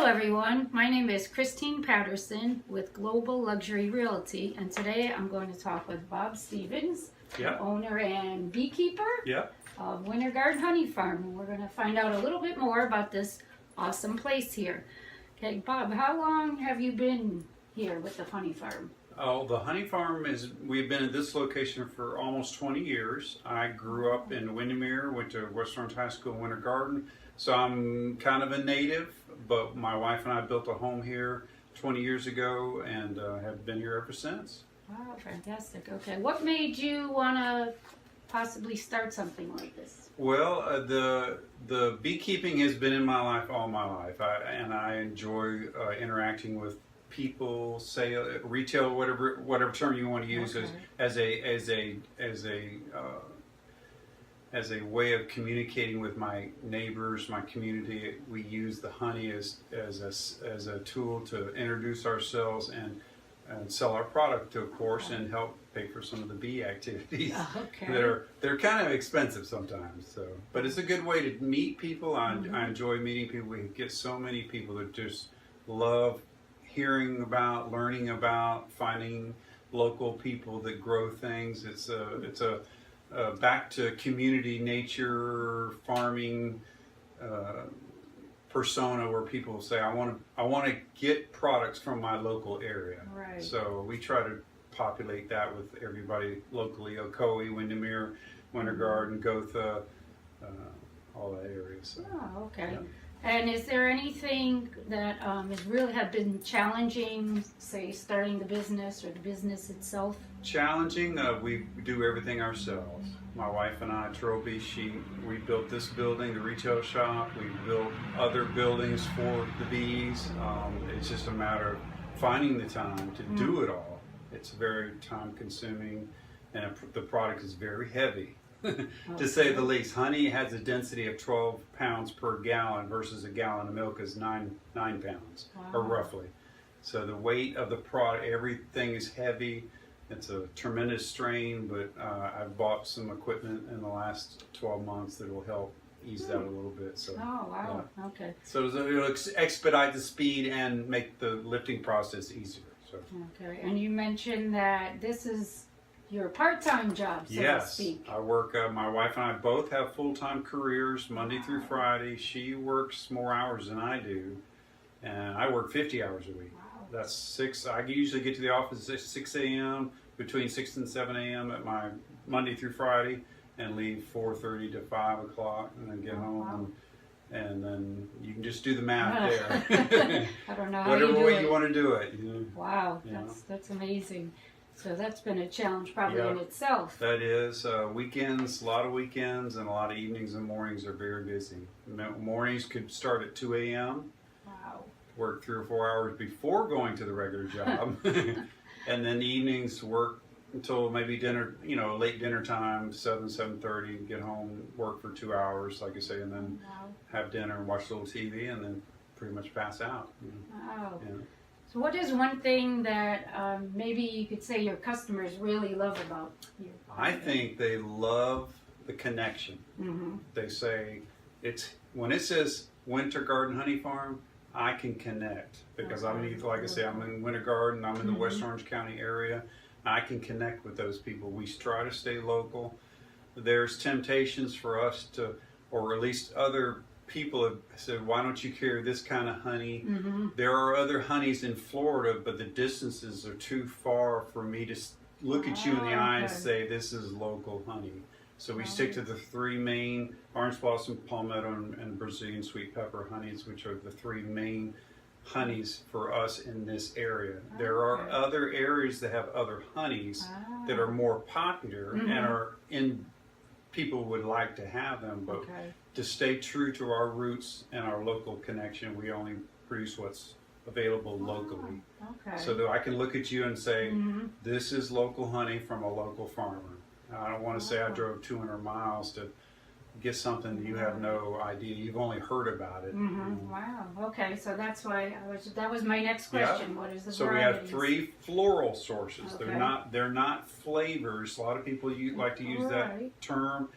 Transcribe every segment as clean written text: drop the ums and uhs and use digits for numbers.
Hello everyone, my name is Christine Patterson with Global Luxury Realty, and today I'm going to talk with Bob Stevens, owner and beekeeper of Winter Garden Honey Farm. And we're going to find out a little bit more about this awesome place here. Okay, Bob, how long have you been here with the honey farm? Oh, the honey farm we've been at this location for almost 20 years. I grew up in Windermere, went to West Orange High School, Winter Garden. So I'm kind of a native, but my wife and I built a home here 20 years ago and have been here ever since. Wow, fantastic. Okay, what made you want to possibly start something like this? Well, the beekeeping has been in my life all my life, and I enjoy interacting with people, retail, whatever term you want to use, as a way of communicating with my neighbors, my community. We use the honey as a tool to introduce ourselves and sell our product, of course, and help pay for some of the bee activities they're kind of expensive sometimes. So, but it's a good way to meet people. I enjoy meeting people. We get so many people that just love hearing about, learning about, finding local people that grow things. It's a back to community, nature, farming persona where people say, I want to get products from my local area. Right. So we try to populate that with everybody locally: Ocoee, Windermere, Winter Garden, Gotha, all that area. So. Oh, okay. Yeah. And is there anything that has really have been challenging, say, starting the business or the business itself? Challenging, we do everything ourselves. My wife and I, Trophy, we built this building, the retail shop. We built other buildings for the bees. It's just a matter of finding the time to do it all. It's very time consuming, and the product is very heavy. To say the least. Honey has a density of 12 pounds per gallon versus a gallon of milk is 9 pounds, or roughly. So the weight of the product, everything is heavy. It's a tremendous strain, but I've bought some equipment in the last 12 months that will help ease that a little bit. So, oh, wow. Yeah. Okay. So it'll expedite the speed and make the lifting process easier. So. Okay. And you mentioned that this is your part-time job, so to speak. I work, my wife and I both have full-time careers, Monday through Friday. She works more hours than I do, and I work 50 hours a week. Wow. That's 6, I usually get to the office at 6 a.m., between 6 and 7 a.m. at my Monday through Friday, and leave 4:30 to 5 o'clock, and then get home, and then you can just do the math there. I don't know how whatever you do way it. you want to do it. Wow, that's amazing. So that's been a challenge probably in itself. That is. Weekends, a lot of weekends, and a lot of evenings and mornings are very busy. Mornings could start at 2 a.m. Wow. Work 3 or 4 hours before going to the regular job. And then evenings work until maybe dinner, late dinner time, 7:30, get home, work for 2 hours, like I say, and then have dinner and watch a little TV, and then pretty much pass out. Wow. Yeah. So what is one thing that maybe you could say your customers really love about you? I think they love the connection. They say, when it says Winter Garden Honey Farm, I can connect because I'm in Winter Garden, I'm in the West Orange County area. I can connect with those people. We try to stay local. There's temptations for us to, or at least other people have said, why don't you carry this kind of honey? There are other honeys in Florida, but the distances are too far for me to look at you in the eye and say, this is local honey. So we stick to the 3 main, orange blossom, palmetto, and Brazilian sweet pepper honeys, which are the 3 main honeys for us in this area. There are other areas that have other honeys that are more popular and people would like to have them, but to stay true to our roots and our local connection, we only produce what's available locally. So that I can look at you and say, this is local honey from a local farmer. I don't want to say I drove 200 miles to get something you have no idea. You've only heard about it. Wow. Okay, so that's why that was my next question. What is the So varieties? we have 3 floral sources. They're not flavors. A lot of people like to use that term.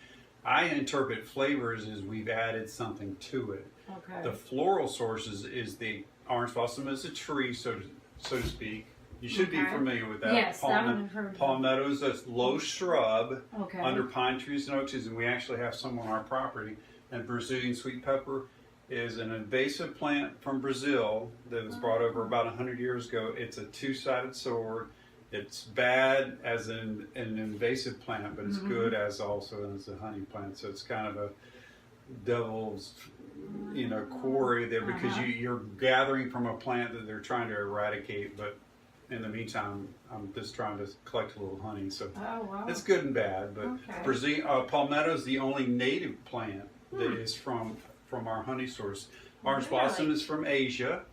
I interpret flavors as we've added something to it. Okay. The floral sources is the orange blossom is a tree, so to speak. You should be familiar with that. Yes, that one I've heard of. Palmetto is a low shrub Okay. under pine trees and oaks, and we actually have some on our property. And Brazilian sweet pepper is an invasive plant from Brazil that was brought over about 100 years ago. It's a two-sided sword. It's bad as an invasive plant, but it's good as also as a honey plant. So it's kind of a devil's, quarry there, because you're gathering from a plant that they're trying to eradicate, but in the meantime, I'm just trying to collect a little honey. So it's good and bad. But Brazil, palmetto is the only native plant that is from our honey source. Orange blossom is from Asia.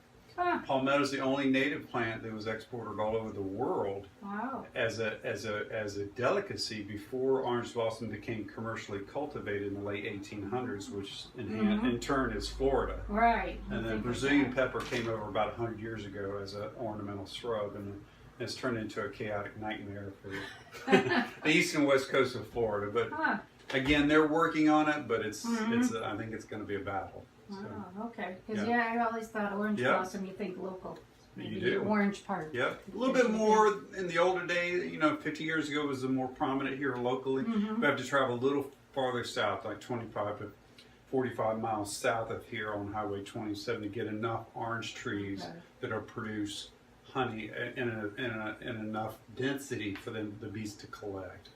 Palmetto is the only native plant that was exported all over the world as a delicacy before orange blossom became commercially cultivated in the late 1800s, which in turn is Florida. Right. And then Brazilian pepper came over about 100 years ago as an ornamental shrub, and it's turned into a chaotic nightmare for the east and west coast of Florida. But again, they're working on it, but it's I think it's going to be a battle. So. Oh, okay. Because I always thought orange blossom, you think local. Maybe you do. The orange part. Yep. A little bit more in the older days. 50 years ago was the more prominent here locally. We have to travel a little farther south, like 25 to 45 miles south of here on Highway 27 to get enough orange trees that'll produce honey in enough density for the bees to collect.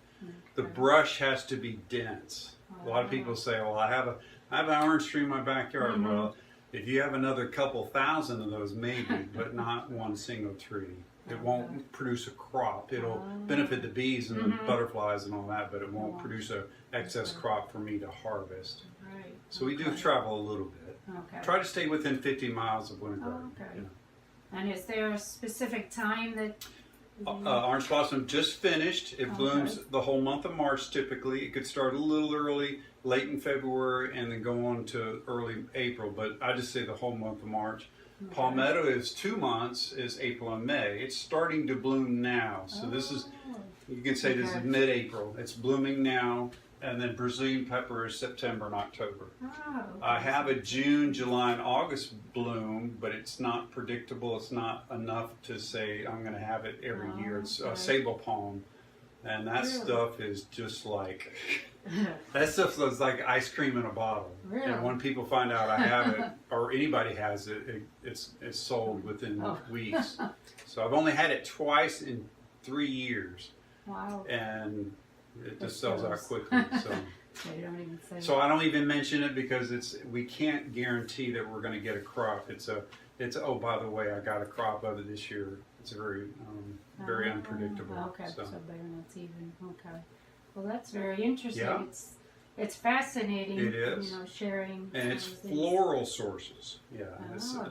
The brush has to be dense. A lot of people say, well, I have an orange tree in my backyard. Well, if you have another couple thousand of those, maybe, but not one single tree. It won't produce a crop. It'll benefit the bees and the butterflies and all that, but it won't produce an excess crop for me to harvest. Right. So we do travel a little bit. Okay. Try to stay within 50 miles of Winter Garden. Okay. And is there a specific time that... Orange blossom just finished. It blooms the whole month of March typically. It could start a little early, late in February, and then go on to early April, but I just say the whole month of March. Palmetto is 2 months, is April and May. It's starting to bloom now. So this is, you can say this is mid-April. It's blooming now. And then Brazilian pepper is September and October. I have a June, July, and August bloom, but it's not predictable. It's not enough to say I'm going to have it every year. It's sable palm, and that stuff is just like that stuff is like ice cream in a bottle. And when people find out I have it, or anybody has it, it's sold within weeks. So I've only had it twice in 3 years. Wow. And it just sells out quickly. So, so I don't even mention it because we can't guarantee that we're going to get a crop. It's oh, by the way, I got a crop of it this year. It's very unpredictable. Okay, so they're not even. Okay, well that's very interesting. Yeah. It's fascinating. It is. Sharing. And it's floral sources. Yeah,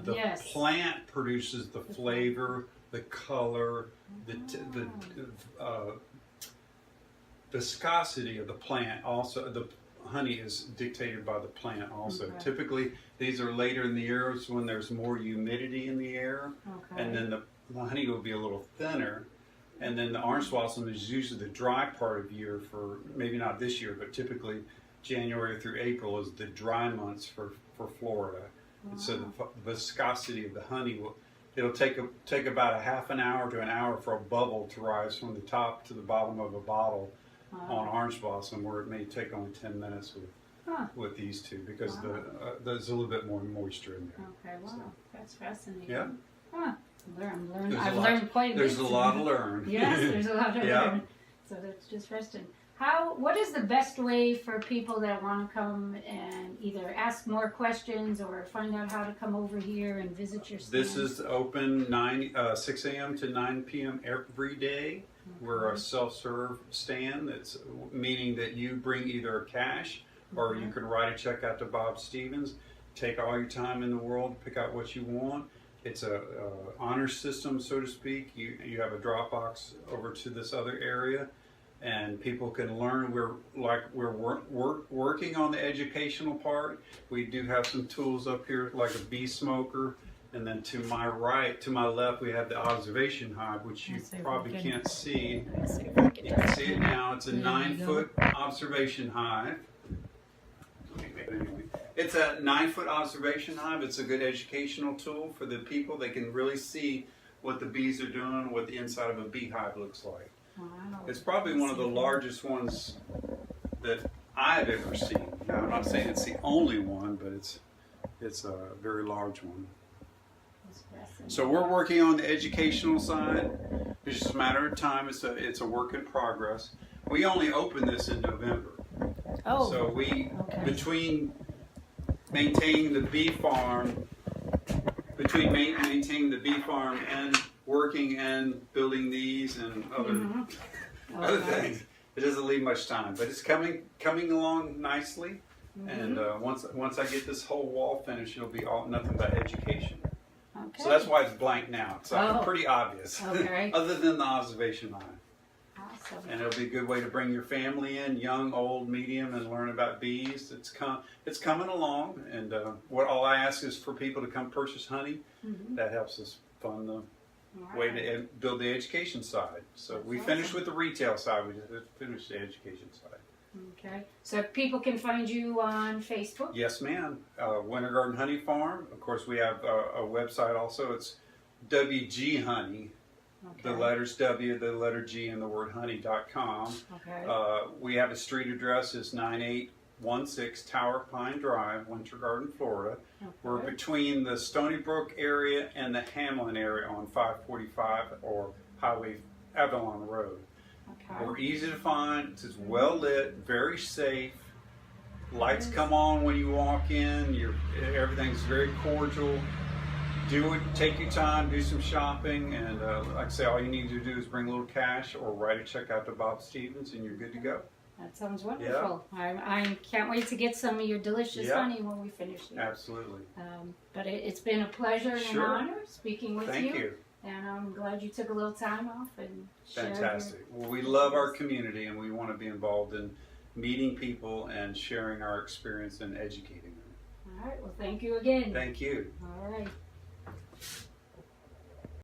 the plant produces the flavor, the color, the viscosity of the plant. Also, the honey is dictated by the plant also. Typically, these are later in the year when there's more humidity in the air, and then the honey will be a little thinner. And then the orange blossom is usually the dry part of year for, maybe not this year, but typically January through April is the dry months for Florida. And so the viscosity of the honey it'll take about a half an hour to an hour for a bubble to rise from the top to the bottom of a bottle on orange blossom, where it may take only 10 minutes with these two, because there's a little bit more moisture in there. Okay, wow, so. That's fascinating. Yeah. I've learned quite a bit. There's a lot to learn. Yes, there's a lot to learn. So that's just fascinating. What is the best way for people that want to come and either ask more questions or find out how to come over here and visit your stand? This is open 6 a.m. to 9 p.m. every day. We're a self-serve stand. That's meaning that you bring either cash or you can write a check out to Bob Stevens. Take all your time in the world, pick out what you want. It's a honor system, so to speak. You have a drop box over to this other area, and people can learn. We're working on the educational part. We do have some tools up here, like a bee smoker. And then to my right, to my left, we have the observation hive, which you probably can't see. You can see it now. It's a 9-foot observation hive. Anyway, It's a 9-foot observation hive. It's a good educational tool for the people. They can really see what the bees are doing, what the inside of a beehive looks like. Wow. It's probably one of the largest ones that I've ever seen. Now, I'm not saying it's the only one, but it's a very large one. So we're working on the educational side. It's just a matter of time. It's a work in progress. We only opened this in November. Oh. So between maintaining the bee farm, maintaining the bee farm and working and building these and other things, it doesn't leave much time. But it's coming along nicely. And once I get this whole wall finished, it'll be nothing but education. Okay. So that's why it's blank now. It's pretty obvious. Okay. Other than the observation line. Awesome. And it'll be a good way to bring your family in, young, old, medium, and learn about bees. It's coming along, and what all I ask is for people to come purchase honey. That helps us fund the way to build the education side. So we finished with the retail side. We just finished the education side. Okay. So people can find you on Facebook? Yes, ma'am. Winter Garden Honey Farm. Of course, we have a website also. It's WG Honey. The letters W, the letter G, and the word honey.com. Okay. We have a street address. It's 9816 Tower Pine Drive, Winter Garden, Florida. Okay. We're between the Stony Brook area and the Hamlin area on 545 or Highway Avalon Road. Okay. We're easy to find. It's well lit, very safe. Lights come on when you walk in. Everything's very cordial. Take your time, do some shopping, and like I say, all you need to do is bring a little cash or write a check out to Bob Stevens, and you're good to go. That sounds wonderful. Yeah. I can't wait to get some of your delicious honey when we finish here. Absolutely. But it's been a pleasure and an honor speaking with you. Thank you. And I'm glad you took a little time off and shared. Fantastic. Well, we love our community, and we want to be involved in meeting people and sharing our experience and educating them. All right. Well, thank you again. Thank you. All right.